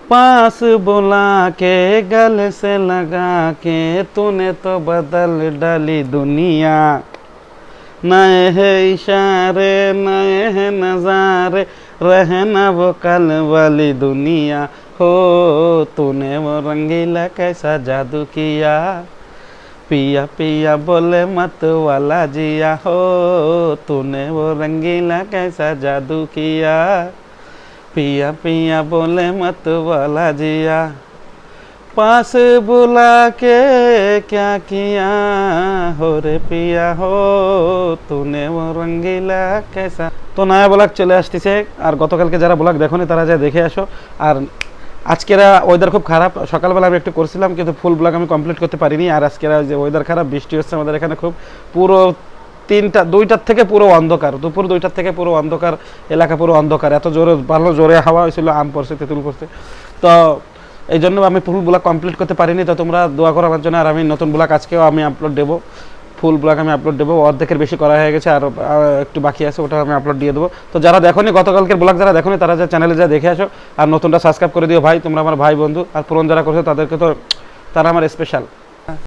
पास बुला के गले से लगा के तूने तो बदल डाली दुनिया, नए है इशारे नए है नजारे, रहना वो कल वाली दुनिया। हो तूने वो रंगीला कैसा जादू किया, पिया पिया बोले मत वाला जिया। हो तूने वो रंगीला कैसा जादू किया, पिया पिया बोले मत वाला जिया। पास बुला के क्या किया हो रे पिया, हो तूने वो रंगीला कैसा। তো নয়া ব্লগ চলে আসতেছে, আর গতকালকে যারা ব্লগ দেখোনি তারা যা দেখে আসো। আর আজকের ওয়েদার খুব খারাপ, সকালবেলা আমি একটু করছিলাম কিন্তু ফুল ব্লগ আমি কমপ্লিট করতে পারিনি। আর আজকের যে ওয়েদার খারাপ, বৃষ্টি হচ্ছে আমাদের এখানে খুব, পুরো 2টার থেকে পুরো অন্ধকার, দুপুর 2টার থেকে পুরো অন্ধকার, এলাকা পুরো অন্ধকার। এত জোরে ভালো জোরে হাওয়া হয়েছিল, আম পড়ছে, তেঁতুল পড়ছে। তো এই জন্য আমি ফুল ব্লগ কমপ্লিট করতে পারিনি। তো তোমরা দোয়া করো আমার জন্য। আর আমি নতুন ব্লগ আজকেও আমি আপলোড দেবো, ফুল ব্লগ আমি আপলোড দেবো। অর্ধেকের বেশি করা হয়ে গেছে, আর একটু বাকি আছে, ওটা আমি আপলোড দিয়ে দেবো। তো যারা দেখোনি গতকালকের ব্লগ, যারা দেখোনি তারা যা চ্যানেলে যা দেখে আসো, আর নতুনটা সাবস্ক্রাইব করে দিও ভাই, তোমরা আমার ভাই বন্ধু। আর পুরনো যারা করছো তাদেরকে তো, তারা আমার স্পেশাল।